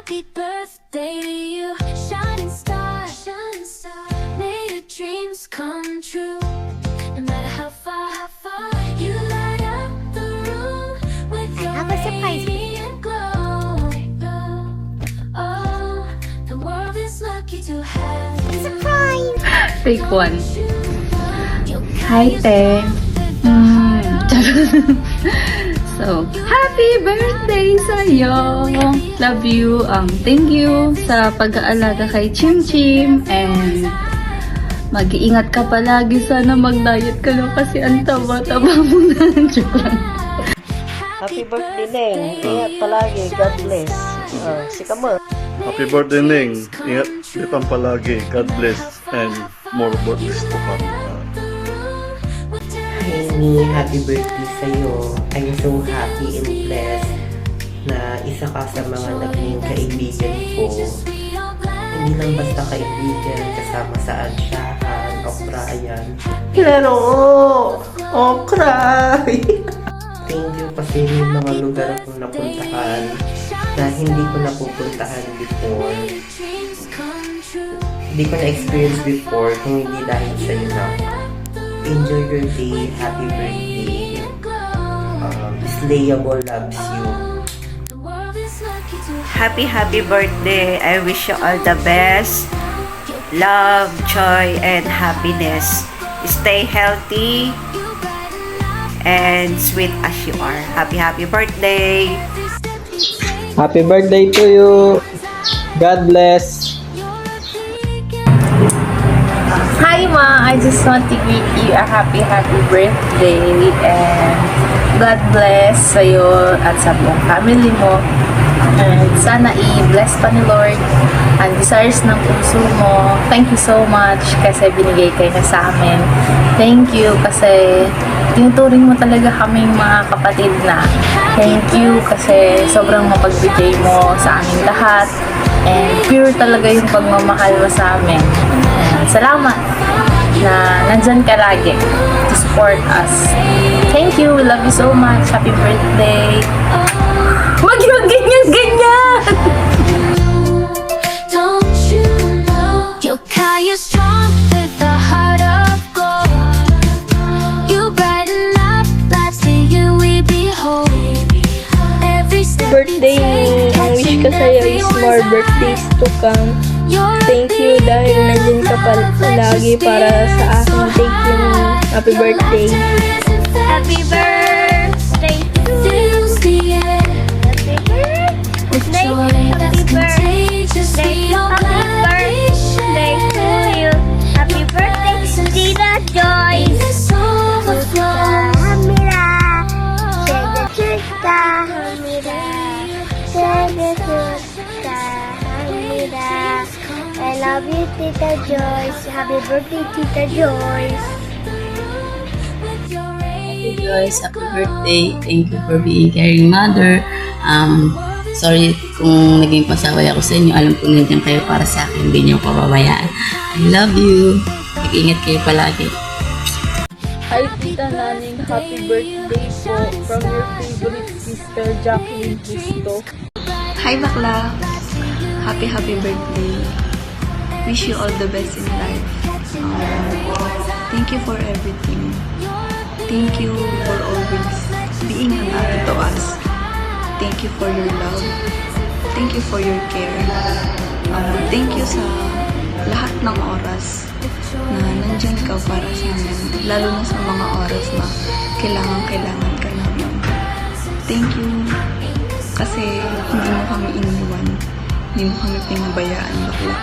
Happy birthday to you, shining star, shining star. May your dreams come true. No matter how far you light up the room with your have a surprise. radiant glow. Oh, the world is lucky to have you. Surprise! Take one. Hi, Te. So, happy birthday sa'yo! Love you. Thank you sa pag-aalaga kay Chim Chim. And mag-iingat ka palagi. Sana mag-diet ka lang kasi ang taba-taba mo na. Joke lang. Happy birthday, Neng. Ingat palagi. God bless. Si Kamal. Happy birthday, Ning. Ingat kitang palagi. God bless. And more birthdays to come. Amy, happy birthday sa'yo. I'm so happy and blessed na isa ka sa mga naging kaibigan ko. Hindi lang basta kaibigan, kasama sa Ansyahan, Okrayan. Pero, Okray! Thank you kasi may mga lugar akong napuntahan na hindi ko napupuntahan before. Hindi ko na-experience before kung hindi dahil sa'yo na. Enjoy your day. Happy birthday. Slayable loves you. Happy birthday. I wish you all the best. Love, joy, and happiness. Stay healthy and sweet as you are. Happy birthday. Happy birthday to you. God bless. Hi, Ma. I just want to greet you a happy birthday. And God bless sa'yo at sa buong family mo. And sana i-bless pa ni Lord ang desires ng puso mo. Thank you so much kasi binigay kayo na sa amin. Thank you kasi tinuturing mo talaga kaming mga kapatid na. Thank you kasi sobrang mapagbigay mo sa aming lahat. And pure talaga yung pagmamahal mo sa amin. And salamat na nandyan ka lagi to support us. Thank you. We love you so much. Happy birthday. Wag yung ganyan-ganyan! Don't you know you're kind of strong with a heart of gold? You brighten up lives to you we behold. Every step Birthday, ang wish ko sa'yo is more birthdays to come. Thank you dahil nandiyan ka palagi para sa akin. Thank you. Happy birthday. Happy birthday to you. Happy birthday to you. Happy birthday, Tita Joyce. Hamira. Chika. Hamira. Hamira. I love you, Tita Joyce. Happy birthday, Tita Joyce. Hey Joyce, happy birthday. Thank you for being caring mother. Sorry kung naging pasaway ako sa inyo. Alam ko nandiyan kayo para sa akin. Hindi niyo pababayaan. I love you. Mag-ingat kayo palagi. Hi, Tita Naning. Happy birthday po from your favorite sister, Jacqueline Justo. Hi bakla! Happy birthday! Wish you all the best in life. Thank you for everything. Thank you for always being an ally to us. Thank you for your love. Thank you for your care. Thank you sa lahat ng oras na nandyan ka para sa amin. Lalo na sa mga oras na kailangan ka namin. Thank you. Kasi hindi mo kami iniwan. Hindi mo kami pinabayaan bakla.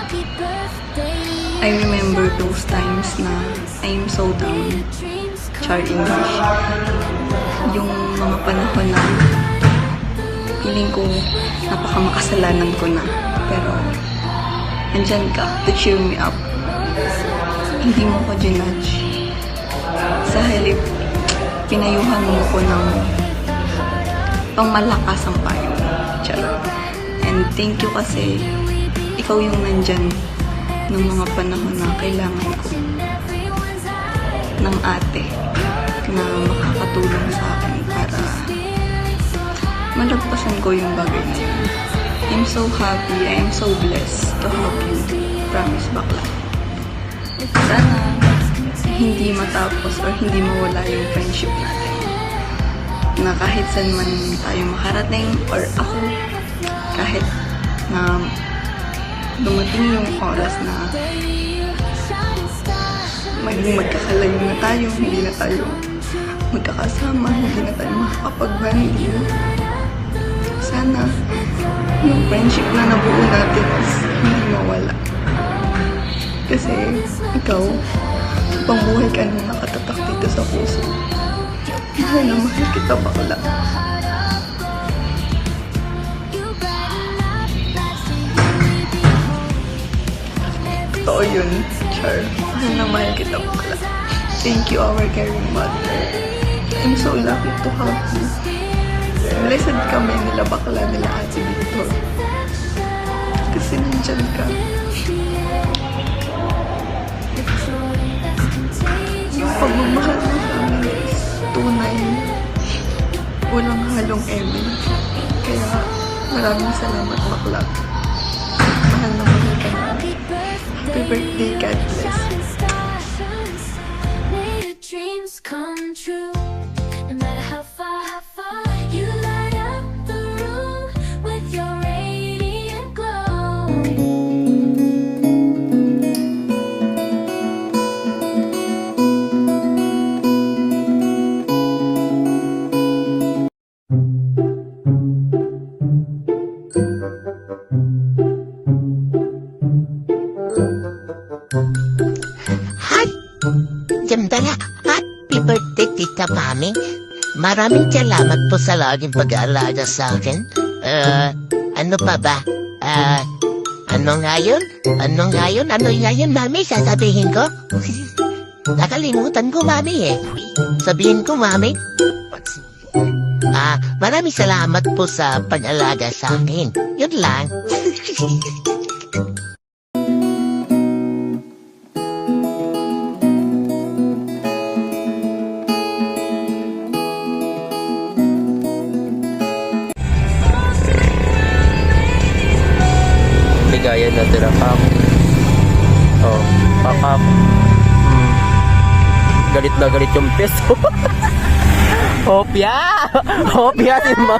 I remember those times na I'm so down. Char English. Yung mga panahon na feeling ko napakamakasalanan ko na. Pero andyan ka to cheer me up. Hindi mo ko ginudge. Sa halip, pinayuhan mo ko ng pangmalakas ang payo. Charot. And thank you kasi ikaw yung nandyan ng mga panahon na kailangan ko ng ate na makakatulong sa akin para malagpasan ko yung bagay na yun. I'm so happy. I am so blessed to have you. Promise, bakla. Sana hindi matapos or hindi mawala yung friendship natin. Na kahit saan man tayo makarating or ako, kahit na dumating yung oras na magkakalayo na tayo, hindi na tayo magkakasama, hindi na tayo makakapag-bonding. Sana yung friendship na nabuo natin is hindi mawala. Kasi ikaw, pangbuhay ka na nakatatak dito sa puso. Mahal na mahal kita, bakla. Totoo yun, Char. Mahal na mahal kita, bakla. Thank you, our caring mother. I'm so lucky to have you. Blessed kami nila bakla, nila Ate Victor. Kasi nandyan ka. Yung pagmamahal mo sa amin is tunay. Walang halong eme. Kaya maraming salamat, bakla. Mahal na mahal ka na. Happy birthday, God bless. May the dreams come true. No matter how far you light up the room with your radiant glow. Jemdala, happy birthday, Tita Mami. Maraming salamat po sa laging pag-aalaga sa akin. Ano pa ba? Ano nga yun? Ano nga yun, Mami? Sasabihin ko? Nakalimutan ko, Mami, eh. Sabihin ko, Mami. Maraming salamat po sa pag-alaga sa akin. Yun lang. Ligayan na tirakap. Oh, pakap. Galit na galit yung peso. Hopya! Hopya si Ma.